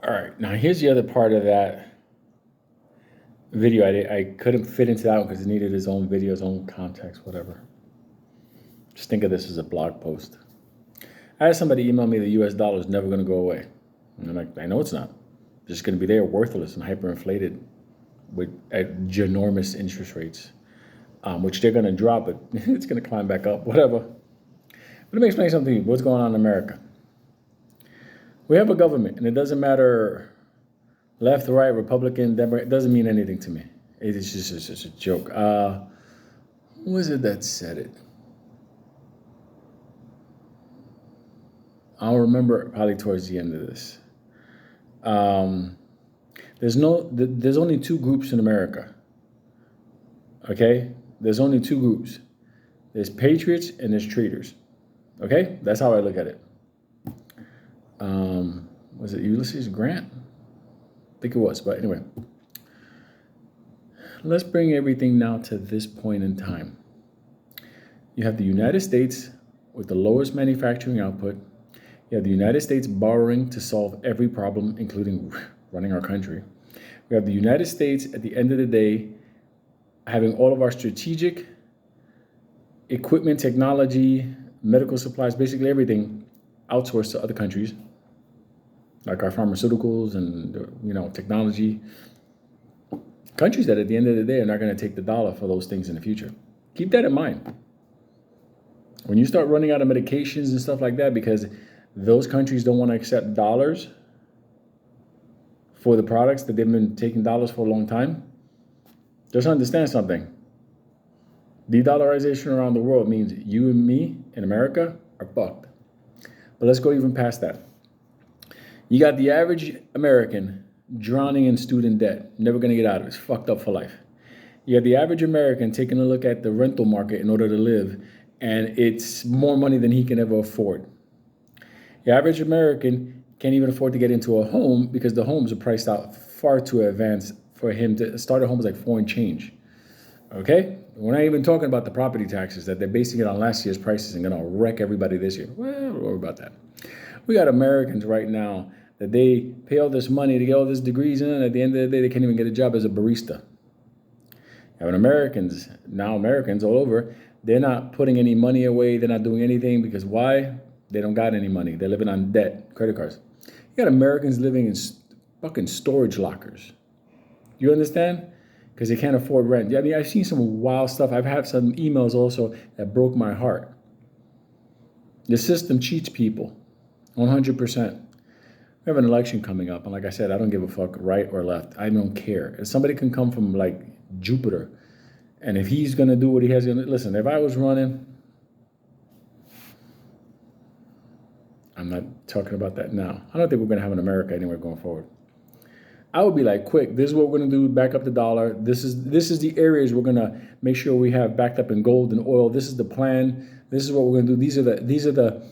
All right, now here's the other part of that video. I couldn't fit into that one because it needed its own video, its own context, whatever. Just think of this as a blog post. I had somebody email me the US dollar is never going to go away. And I'm like, I know it's not. It's just going to be there, worthless and hyperinflated with at ginormous interest rates, which they're going to drop, but it's going to climb back up, whatever. But let me explain something to you. What's going on in America? We have a government, and it doesn't matter left, right, Republican, Democrat. It doesn't mean anything to me. It's just a joke. Who was it that said it? I'll remember probably towards the end of this. There's only two groups in America. Okay? There's only two groups. There's patriots and there's traitors. Okay? That's how I look at it. Was it Ulysses Grant? I think it was, but anyway. Let's bring everything now to this point in time. You have the United States with the lowest manufacturing output. You have the United States borrowing to solve every problem, including running our country. We have the United States, at the end of the day, having all of our strategic equipment, technology, medical supplies, basically everything outsourced to other countries, like our pharmaceuticals and technology. Countries that at the end of the day are not going to take the dollar for those things in the future. Keep that in mind. When you start running out of medications and stuff like that because those countries don't want to accept dollars for the products that they've been taking dollars for a long time, just understand something. De-dollarization around the world means you and me in America are fucked. But let's go even past that. You got the average American drowning in student debt, never going to get out of it. It's fucked up for life. You got the average American taking a look at the rental market in order to live, and it's more money than he can ever afford. The average American can't even afford to get into a home because the homes are priced out far too advanced for him to start a home is like foreign change. Okay? We're not even talking about the property taxes that they're basing it on last year's prices and going to wreck everybody this year. Well, don't worry about that. We got Americans right now that they pay all this money to get all these degrees in, and at the end of the day, they can't even get a job as a barista. And Americans all over, they're not putting any money away. They're not doing anything because why? They don't got any money. They're living on debt, credit cards. You got Americans living in fucking storage lockers. You understand? Because they can't afford rent. I mean, I've seen some wild stuff. I've had some emails also that broke my heart. The system cheats people, 100%. We have an election coming up, and like I said, I don't give a fuck right or left. I don't care. If somebody can come from like Jupiter, and if he's gonna do what he has to listen, if I was running, I'm not talking about that now. I don't think we're gonna have an America anywhere going forward. I would be like, quick, this is what we're gonna do, back up the dollar. This is the areas we're gonna make sure we have backed up in gold and oil. This is the plan. This is what we're gonna do. These are the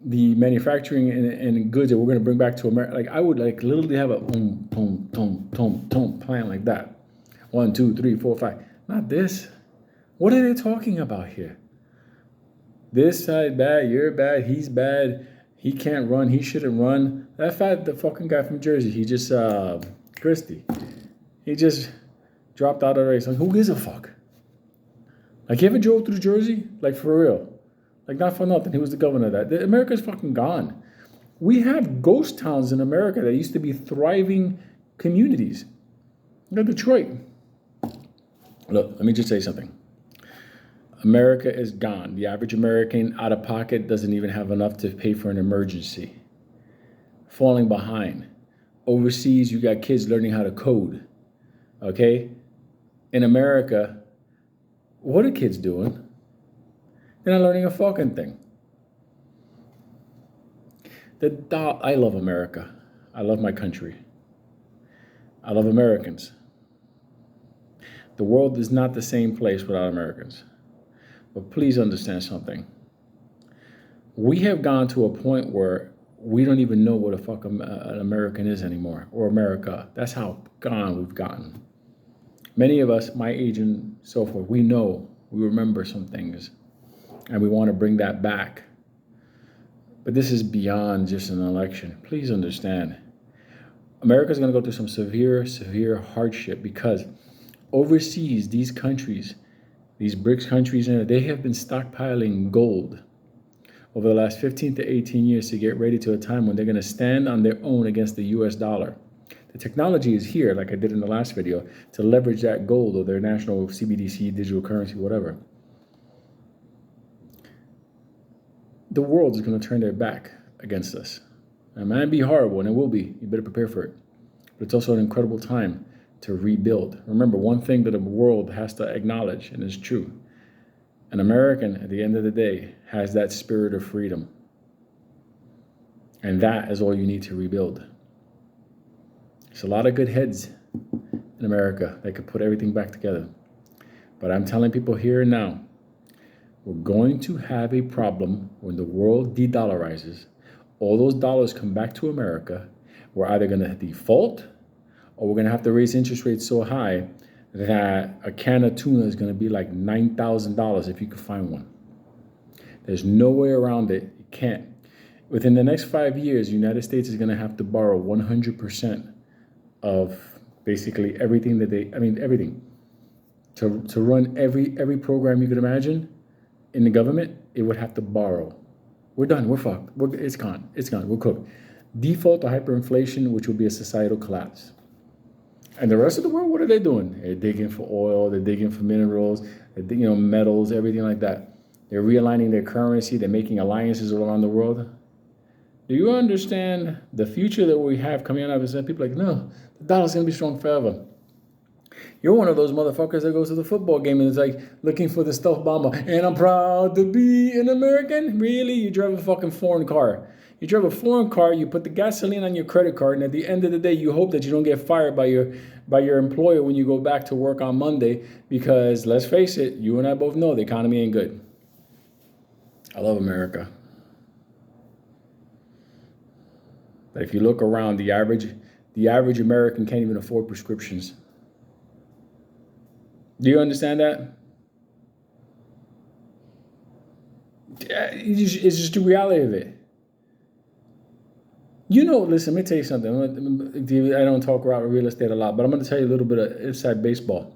manufacturing and goods that we're going to bring back to America. Like I would like literally have a plan like that. 1, 2, 3, 4, 5. Not this. What are they talking about here? This side bad, you're bad, he's bad, he can't run, he shouldn't run. The fucking guy from Jersey, he just, Christie, he just dropped out of the race. Like, who gives a fuck? Like, you ever drove through Jersey? Like, for real. Like, not for nothing. He was the governor of that. America's fucking gone. We have ghost towns in America that used to be thriving communities. Look at Detroit. Look, let me just say something. America is gone. The average American out of pocket doesn't even have enough to pay for an emergency. Falling behind. Overseas, you got kids learning how to code. Okay? In America, what are kids doing? They're not learning a fucking thing. I love America. I love my country. I love Americans. The world is not the same place without Americans. But please understand something. We have gone to a point where we don't even know what the fuck an American is anymore, or America. That's how gone we've gotten. Many of us, my age and so forth, we remember some things. And we want to bring that back. But this is beyond just an election. Please understand. America's going to go through some severe hardship because overseas, these countries, these BRICS countries, they have been stockpiling gold over the last 15 to 18 years to get ready to a time when they're going to stand on their own against the US dollar. The technology is here, like I did in the last video, to leverage that gold or their national CBDC, digital currency, whatever. The world is going to turn their back against us. It might be horrible, and it will be. You better prepare for it. But it's also an incredible time to rebuild. Remember, one thing that the world has to acknowledge, and it's true, an American, at the end of the day, has that spirit of freedom. And that is all you need to rebuild. There's a lot of good heads in America that could put everything back together. But I'm telling people here and now, we're going to have a problem when the world de-dollarizes. All those dollars come back to America. We're either going to default or we're going to have to raise interest rates so high that a can of tuna is going to be like $9,000 if you could find one. There's no way around it. You can't. Within the next 5 years, the United States is going to have to borrow 100% of basically everything that everything. To run every program you could imagine in the government, it would have to borrow. We're done. We're fucked. It's gone. It's gone. We're cooked. Default to hyperinflation, which would be a societal collapse. And the rest of the world, what are they doing? They're digging for oil. They're digging for minerals. They're metals, everything like that. They're realigning their currency. They're making alliances around the world. Do you understand the future that we have coming out of it? People are like, no, the dollar's going to be strong forever. You're one of those motherfuckers that goes to the football game and is like looking for the stuffed bomber. And I'm proud to be an American. Really? You drive a fucking foreign car. You drive a foreign car, you put the gasoline on your credit card, and at the end of the day, you hope that you don't get fired by your employer when you go back to work on Monday, because let's face it, you and I both know the economy ain't good. I love America. But if you look around, the average American can't even afford prescriptions. Do you understand that? It's just the reality of it. Listen, let me tell you something. I don't talk about real estate a lot, but I'm going to tell you a little bit of inside baseball.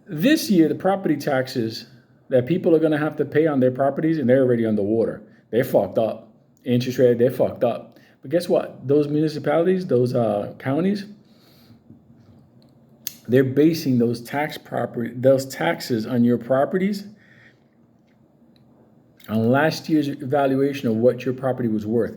This year, the property taxes that people are going to have to pay on their properties, and they're already underwater. They're fucked up. Interest rate, they're fucked up. But guess what? Those municipalities, those counties, they're basing those taxes on your properties on last year's evaluation of what your property was worth.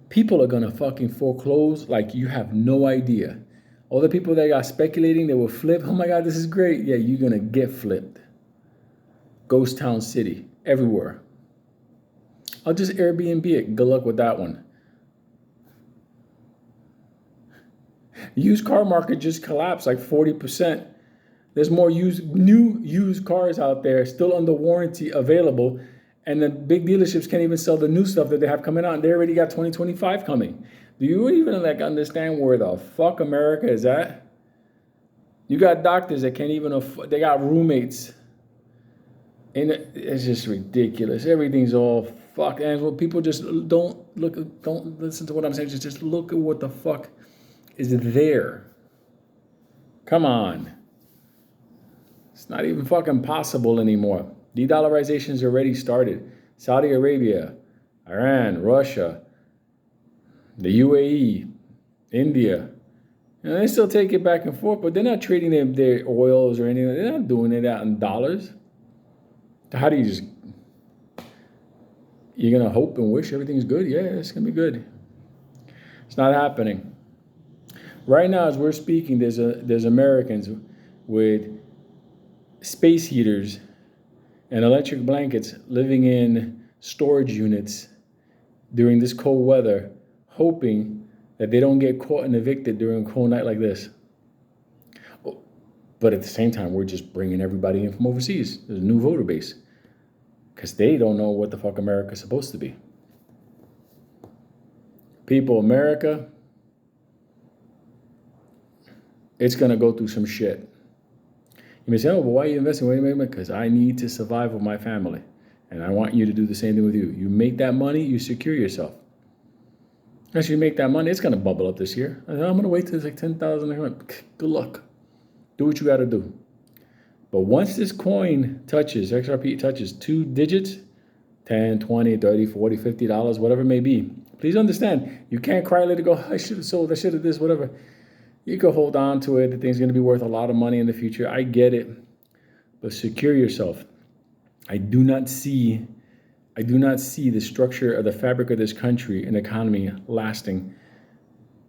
People are going to fucking foreclose like you have no idea. All the people that got speculating, they will flip. Oh my God, this is great. Yeah, you're going to get flipped. Ghost town city, everywhere. I'll just Airbnb it. Good luck with that one. Used car market just collapsed like 40%. There's more new used cars out there still under warranty available. And the big dealerships can't even sell the new stuff that they have coming out. And they already got 2025 coming. Do you even understand where the fuck America is at? You got doctors that can't even afford, they got roommates. And it's just ridiculous. Everything's all fucked. And when people just don't listen to what I'm saying. Just look at what the fuck is there. Come on. It's not even fucking possible anymore. De-dollarization's already started. Saudi Arabia, Iran, Russia, the UAE, India. They still take it back and forth, but they're not trading their oils or anything. They're not doing it out in dollars. How do you you're going to hope and wish everything's good? Yeah, it's going to be good. It's not happening. Right now, as we're speaking, there's Americans with space heaters and electric blankets living in storage units during this cold weather, hoping that they don't get caught and evicted during a cold night like this. But at the same time, we're just bringing everybody in from overseas. There's a new voter base because they don't know what the fuck America's supposed to be. People, America, it's going to go through some shit. You may say, oh, but why are you investing? Wait a minute, because I need to survive with my family. And I want you to do the same thing with you. You make that money, you secure yourself. Once you make that money, it's gonna bubble up this year. I'm gonna wait till it's like 10,000. Good luck. Do what you gotta do. But once this coin touches, XRP touches 2 digits, 10, 20, 30, 40, $50, whatever it may be, please understand, you can't cry later, go, I should have sold, I should have this, whatever. You can hold on to it. The thing's gonna be worth a lot of money in the future. I get it, but secure yourself. I do not see the structure of the fabric of this country and economy lasting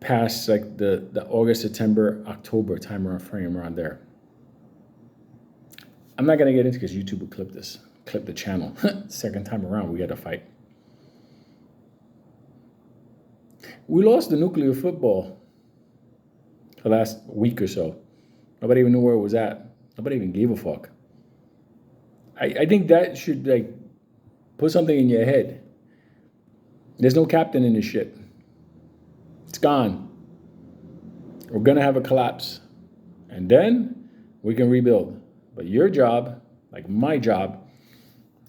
past like the August, September, October time frame around there. I'm not gonna get into because YouTube will clip the channel. Second time around, we got to fight. We lost the nuclear football the last week or so. Nobody even knew where it was at. Nobody even gave a fuck. I think that should like put something in your head. There's no captain in this shit. It's gone. We're gonna have a collapse. And then we can rebuild. But your job, like my job,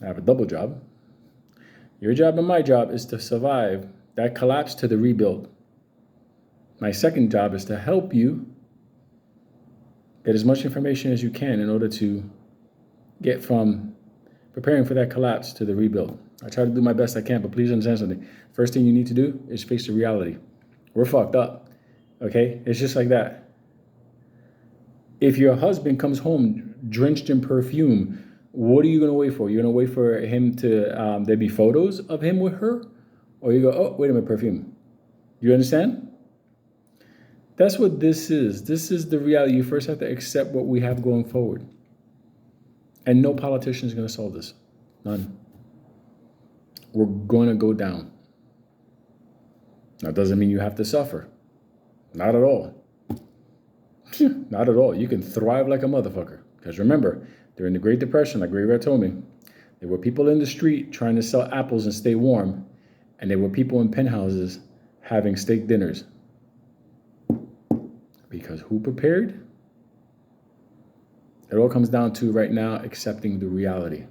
I have a double job. Your job and my job is to survive that collapse to the rebuild. My second job is to help you get as much information as you can in order to get from preparing for that collapse to the rebuild. I try to do my best I can, but please understand something. First thing you need to do is face the reality. We're fucked up, okay? It's just like that. If your husband comes home drenched in perfume, what are you gonna wait for? You're gonna wait for him to, there be photos of him with her? Or you go, oh, wait a minute, perfume. You understand? That's what this is. This is the reality. You first have to accept what we have going forward. And no politician is going to solve this. None. We're going to go down. That doesn't mean you have to suffer. Not at all. Not at all. You can thrive like a motherfucker. Because remember, during the Great Depression, like Ray Red told me, there were people in the street trying to sell apples and stay warm. And there were people in penthouses having steak dinners. Because who prepared? It all comes down to right now accepting the reality.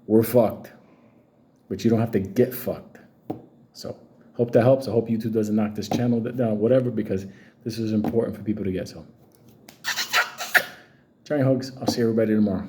We're fucked, but you don't have to get fucked. So hope that helps. I hope YouTube doesn't knock this channel down, whatever, because this is important for people to get. So giant hugs. I'll see everybody tomorrow.